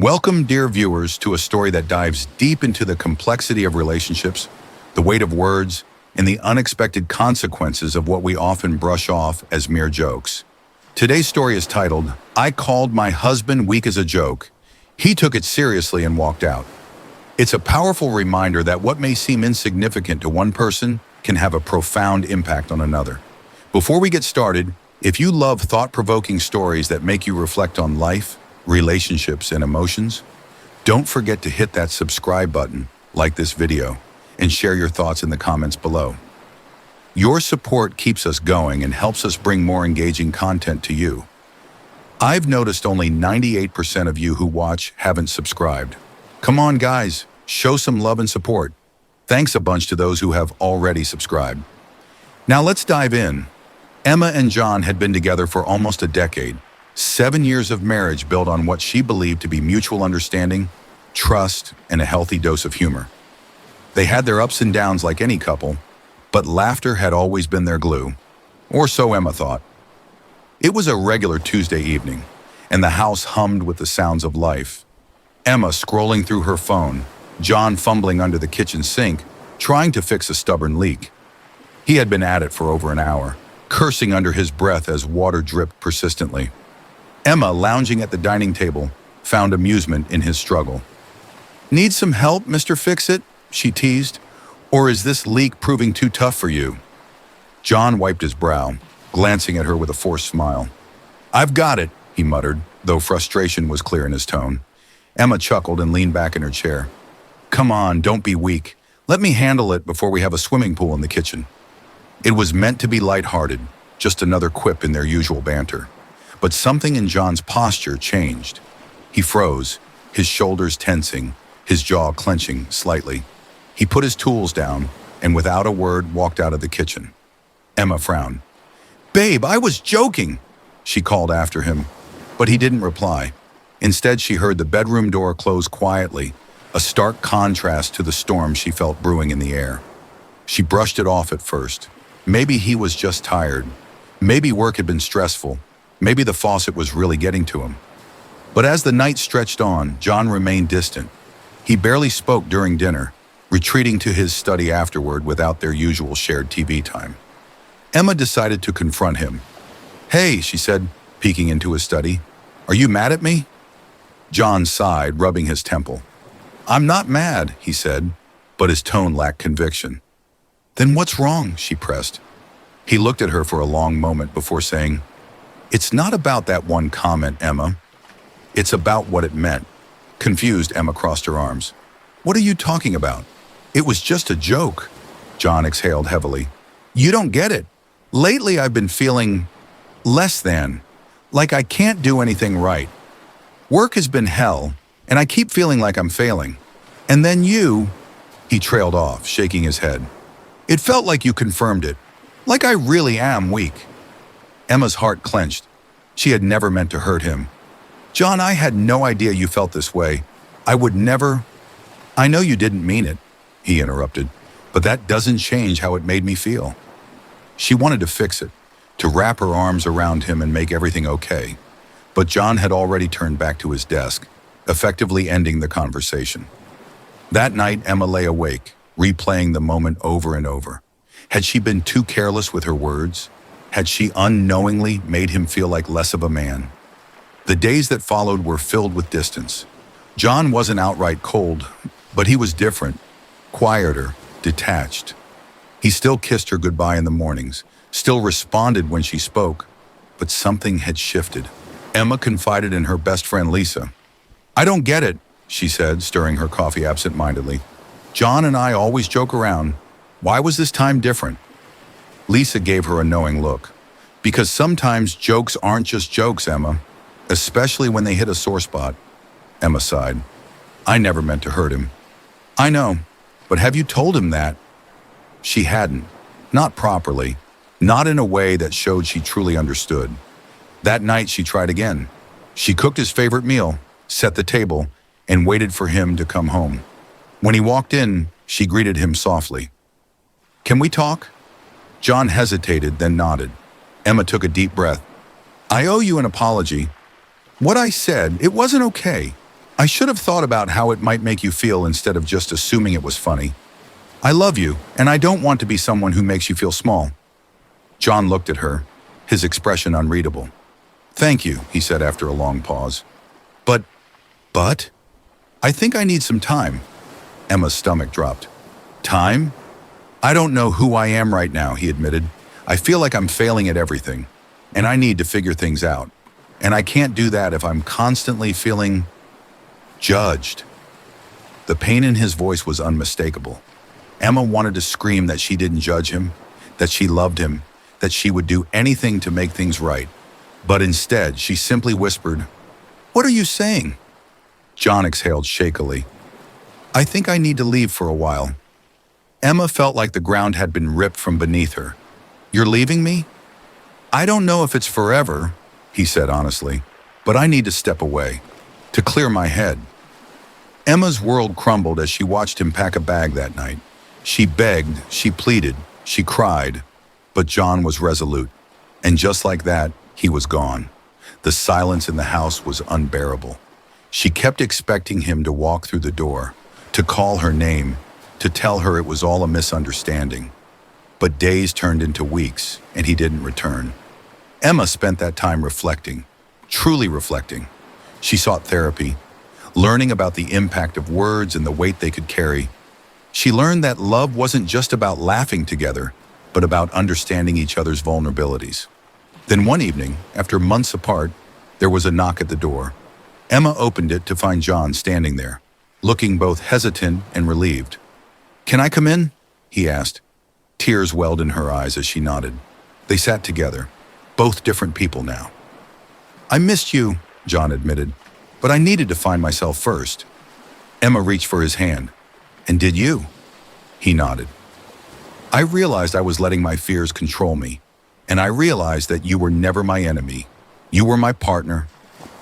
Welcome, dear viewers, to a story that dives deep into the complexity of relationships, the weight of words, and the unexpected consequences of what we often brush off as mere jokes. Today's story is titled, "I Called My Husband Weak as a Joke. He Took It Seriously and Walked Out." It's a powerful reminder that what may seem insignificant to one person can have a profound impact on another. Before we get started, if you love thought-provoking stories that make you reflect on life, relationships, and emotions, don't forget to hit that subscribe button, like this video, and share your thoughts in the comments below. Your support keeps us going and helps us bring more engaging content to you. I've noticed only 98% of you who watch haven't subscribed. Come on, guys, show some love and support. Thanks a bunch to those who have already subscribed. Now let's dive in. Emma and John had been together for almost a decade. 7 years of marriage built on what she believed to be mutual understanding, trust, and a healthy dose of humor. They had their ups and downs like any couple, but laughter had always been their glue. Or so Emma thought. It was a regular Tuesday evening, and the house hummed with the sounds of life. Emma scrolling through her phone, John fumbling under the kitchen sink, trying to fix a stubborn leak. He had been at it for over an hour, cursing under his breath as water dripped persistently. Emma, lounging at the dining table, found amusement in his struggle. "Need some help, Mr. Fix-It?" she teased. "Or is this leak proving too tough for you?" John wiped his brow, glancing at her with a forced smile. "I've got it," he muttered, though frustration was clear in his tone. Emma chuckled and leaned back in her chair. "Come on, don't be weak. Let me handle it before we have a swimming pool in the kitchen." It was meant to be lighthearted, just another quip in their usual banter. But something in John's posture changed. He froze, his shoulders tensing, his jaw clenching slightly. He put his tools down and without a word walked out of the kitchen. Emma frowned. "Babe, I was joking," she called after him, but he didn't reply. Instead, she heard the bedroom door close quietly, a stark contrast to the storm she felt brewing in the air. She brushed it off at first. Maybe he was just tired. Maybe work had been stressful. Maybe the faucet was really getting to him. But as the night stretched on, John remained distant. He barely spoke during dinner, retreating to his study afterward without their usual shared TV time. Emma decided to confront him. "Hey," she said, peeking into his study. "Are you mad at me?" John sighed, rubbing his temple. "I'm not mad," he said, but his tone lacked conviction. "Then what's wrong?" she pressed. He looked at her for a long moment before saying, "It's not about that one comment, Emma. It's about what it meant." Confused, Emma crossed her arms. "What are you talking about?" "It was just a joke." John exhaled heavily. "You don't get it. Lately I've been feeling less than, like I can't do anything right. Work has been hell, and I keep feeling like I'm failing. And then you," he trailed off, shaking his head. "It felt like you confirmed it, like I really am weak." Emma's heart clenched. She had never meant to hurt him. "John, I had no idea you felt this way. I would never—" "I know you didn't mean it," he interrupted, "but that doesn't change how it made me feel." She wanted to fix it, to wrap her arms around him and make everything okay. But John had already turned back to his desk, effectively ending the conversation. That night, Emma lay awake, replaying the moment over and over. Had she been too careless with her words? Had she unknowingly made him feel like less of a man? The days that followed were filled with distance. John wasn't outright cold, but he was different, quieter, detached. He still kissed her goodbye in the mornings, still responded when she spoke, but something had shifted. Emma confided in her best friend Lisa. "I don't get it," she said, stirring her coffee absent-mindedly. "John and I always joke around. Why was this time different?" Lisa gave her a knowing look. "Because sometimes jokes aren't just jokes, Emma, especially when they hit a sore spot." Emma sighed. "I never meant to hurt him." "I know, but have you told him that?" She hadn't. Not properly. Not in a way that showed she truly understood. That night she tried again. She cooked his favorite meal, set the table, and waited for him to come home. When he walked in, she greeted him softly. "Can we talk?" John hesitated, then nodded. Emma took a deep breath. "I owe you an apology. What I said, it wasn't okay. I should have thought about how it might make you feel instead of just assuming it was funny. I love you, and I don't want to be someone who makes you feel small. John looked at her, his expression unreadable. Thank you, he said after a long pause. But? I think I need some time. Emma's stomach dropped. Time? I don't know who I am right now, he admitted. I feel like I'm failing at everything, and I need to figure things out. And I can't do that if I'm constantly feeling judged. The pain in his voice was unmistakable. Emma wanted to scream that she didn't judge him, that she loved him, that she would do anything to make things right. But instead, she simply whispered, "What are you saying?" John exhaled shakily. "I think I need to leave for a while." Emma felt like the ground had been ripped from beneath her. "You're leaving me?" "I don't know if it's forever," he said honestly, "but I need to step away, to clear my head." Emma's world crumbled as she watched him pack a bag that night. She begged, she pleaded, she cried, but John was resolute. And just like that, he was gone. The silence in the house was unbearable. She kept expecting him to walk through the door, to call her name, to tell her it was all a misunderstanding. But days turned into weeks, and he didn't return. Emma spent that time reflecting, truly reflecting. She sought therapy, learning about the impact of words and the weight they could carry. She learned that love wasn't just about laughing together, but about understanding each other's vulnerabilities. Then one evening, after months apart, there was a knock at the door. Emma opened it to find John standing there, looking both hesitant and relieved. "Can I come in?" he asked. Tears welled in her eyes as she nodded. They sat together, both different people now. "I missed you," John admitted, "but I needed to find myself first." Emma reached for his hand. "And did you?" He nodded. "I realized I was letting my fears control me, and I realized that you were never my enemy. You were my partner.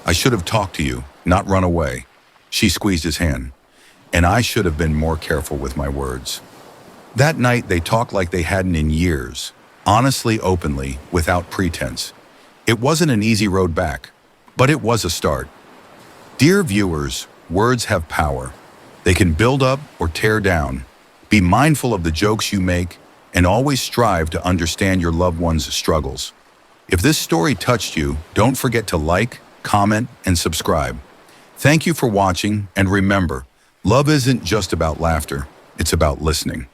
I should have talked to you, not run away." She squeezed his hand. "And I should have been more careful with my words." That night, they talked like they hadn't in years, honestly, openly, without pretense. It wasn't an easy road back, but it was a start. Dear viewers, words have power. They can build up or tear down. Be mindful of the jokes you make, and always strive to understand your loved one's struggles. If this story touched you, don't forget to like, comment, and subscribe. Thank you for watching, and remember, love isn't just about laughter, it's about listening.